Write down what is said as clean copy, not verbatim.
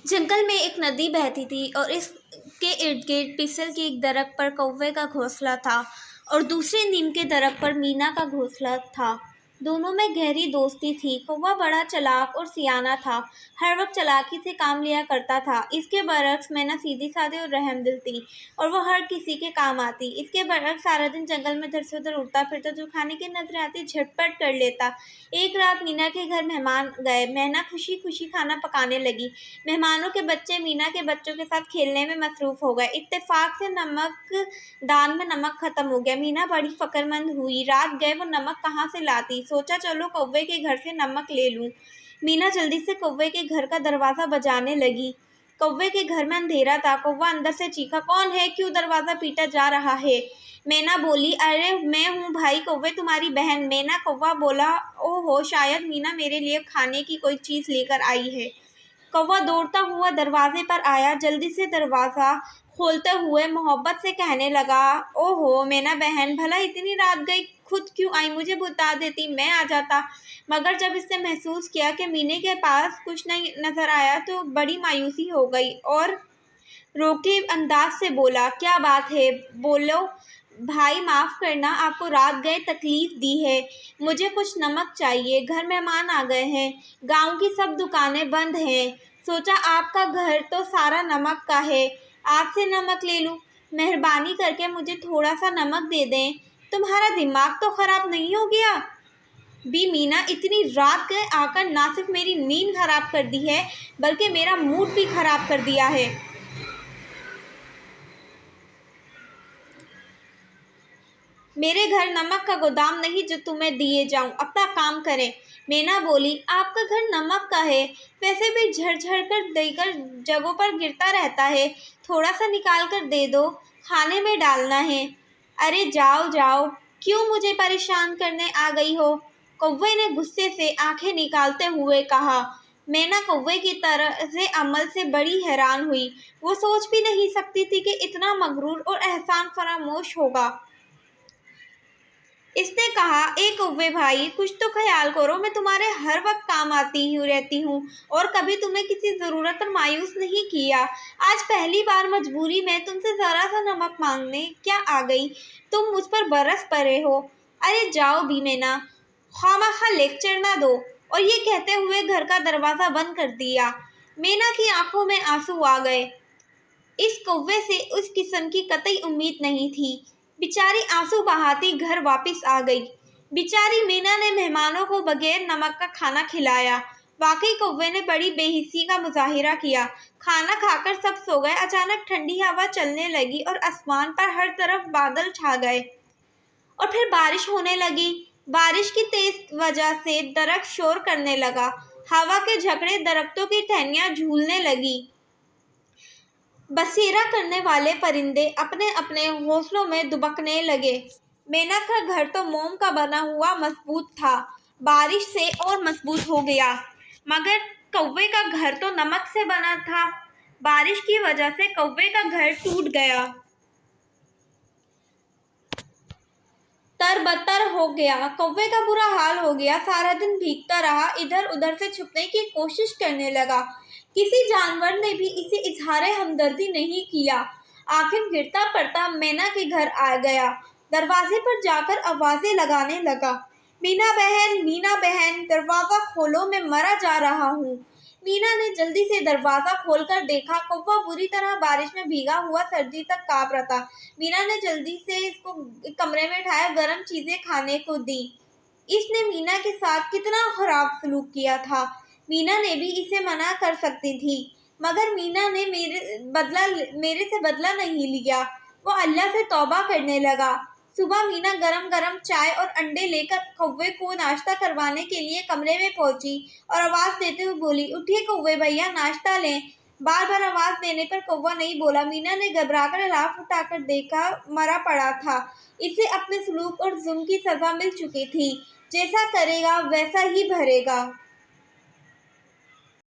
जंगल में एक नदी बहती थी और इसके इर्द गिर्द पीपल के एक दरख्त पर कौवे का घोंसला था और दूसरे नीम के दरख्त पर मीना का घोंसला था। दोनों में गहरी दोस्ती थी। कौवा बड़ा चालाक और सियाना था, हर वक्त चालाकी से काम लिया करता था। इसके बरक्स मैना सीधी सादी और रहमदिल थी और वो हर किसी के काम आती। इसके बरक्स सारा दिन जंगल में इधर से उधर उड़ता फिरता, जो खाने की नजर आती झटपट कर लेता। एक रात मीना के घर मेहमान गए। मैना खुशी खुशी खाना पकाने लगी। मेहमानों के बच्चे मीना के बच्चों के साथ खेलने में मसरूफ हो गए। इत्तेफाक से नमक दान में नमक खत्म हो गया। मीना बड़ी फ़िक्रमंद हुई। रात गए वो नमक कहाँ से लाती। सोचा चलो कौवे के घर से नमक ले लूं। मीना जल्दी से कौवे के घर का दरवाज़ा बजाने लगी। कौवे के घर में अंधेरा था। कौवा अंदर से चीखा, कौन है, क्यों दरवाज़ा पीटा जा रहा है। मैना बोली, अरे मैं हूँ भाई कौवे, तुम्हारी बहन मैना। कौवा बोला, ओहो, शायद मीना मेरे लिए खाने की कोई चीज़ लेकर आई है। कौवा दौड़ता हुआ दरवाजे पर आया। जल्दी से दरवाज़ा खोलते हुए मोहब्बत से कहने लगा, ओहो मैना बहन, भला इतनी रात गई, खुद क्यों आई, मुझे बता देती, मैं आ जाता। मगर जब इसने महसूस किया कि मीने के पास कुछ नहीं नज़र आया तो बड़ी मायूसी हो गई और रोके अंदाज से बोला, क्या बात है, बोलो भाई, माफ़ करना, आपको रात गए तकलीफ़ दी है। मुझे कुछ नमक चाहिए, घर मेहमान आ गए हैं, गांव की सब दुकानें बंद हैं। सोचा आपका घर तो सारा नमक का है, आपसे नमक ले लूं। मेहरबानी करके मुझे थोड़ा सा नमक दे दें। तुम्हारा दिमाग तो ख़राब नहीं हो गया भी मीना, इतनी रात गए आकर ना सिर्फ मेरी नींद ख़राब कर दी है बल्कि मेरा मूड भी ख़राब कर दिया है। मेरे घर नमक का गोदाम नहीं जो तुम्हें दिए जाऊं, अपना काम करें। मैना बोली, आपका घर नमक का है, वैसे भी झरझर कर देकर जगहों पर गिरता रहता है, थोड़ा सा निकाल कर दे दो, खाने में डालना है। अरे जाओ जाओ, क्यों मुझे परेशान करने आ गई हो, कौवे ने गुस्से से आंखें निकालते हुए कहा। मैना कौवे की तरह से अमल से बड़ी हैरान हुई। वो सोच भी नहीं सकती थी कि इतना मगरूर और एहसान फरामोश होगा। इसने कहा, ए कौवे भाई, कुछ तो ख्याल करो, मैं तुम्हारे हर वक्त काम आती ही रहती हूँ और कभी तुम्हें किसी ज़रूरत पर मायूस नहीं किया। आज पहली बार मजबूरी में तुमसे ज़रा सा नमक मांगने क्या आ गई, तुम मुझ पर बरस पड़े हो। अरे जाओ भी मैना, खामखा लेक्चर ना दो। और ये कहते हुए घर का दरवाज़ा बंद कर दिया। मैना की आंखों में आंसू आ गए। इस कौवे से उस किस्म की कतई उम्मीद नहीं थी। बेचारी आंसू बहाती घर वापस आ गई। बेचारी मीना ने मेहमानों को बगैर नमक का खाना खिलाया। वाकई कौवे ने बड़ी बेहिसी का मुजाहिरा किया। खाना खाकर सब सो गए। अचानक ठंडी हवा चलने लगी और आसमान पर हर तरफ बादल छा गए और फिर बारिश होने लगी। बारिश की तेज वजह से दरख्त शोर करने लगा। हवा के झकड़े दरख्तों की टहनियाँ झूलने लगी। बसेरा करने वाले परिंदे अपने अपने घोंसलों में दुबकने लगे। मैना का घर तो मोम का बना हुआ मजबूत था, बारिश से और मजबूत हो गया। मगर कौवे का घर तो नमक से बना था, बारिश की वजह से कौवे का घर टूट गया, तरबतर हो गया। कौवे का बुरा हाल हो गया, सारा दिन भीगता रहा, इधर उधर से छुपने की कोशिश करने लगा। किसी जानवर ने भी इसे इजहार हमदर्दी नहीं किया। आखिर गिरता पड़ता मैना के घर आ गया। दरवाजे पर जाकर आवाजें लगाने लगा, मीना बहन, दरवाज़ा खोलो, मैं मरा जा रहा हूँ। मीना ने जल्दी से दरवाज़ा खोलकर देखा। कौवा बुरी तरह बारिश में भीगा हुआ सर्दी तक काँप रहा था। मीना ने जल्दी से इसको कमरे में उठाया, गर्म चीज़ें खाने को दी। इसने मीना के साथ कितना खराब सलूक किया था। मीना ने भी इसे मना कर सकती थी, मगर मीना ने मेरे से बदला नहीं लिया। वो अल्लाह से तौबा करने लगा। सुबह मीना गरम गरम चाय और अंडे लेकर कौवे को नाश्ता करवाने के लिए कमरे में पहुंची और आवाज़ देते हुए बोली, उठिए कौवे भैया, नाश्ता लें। बार बार आवाज़ देने पर कौवा नहीं बोला। मीना ने घबराकर लाफ उठाकर देखा, मरा पड़ा था। इसे अपने सलूक और जुल्म की सज़ा मिल चुकी थी। जैसा करेगा वैसा ही भरेगा।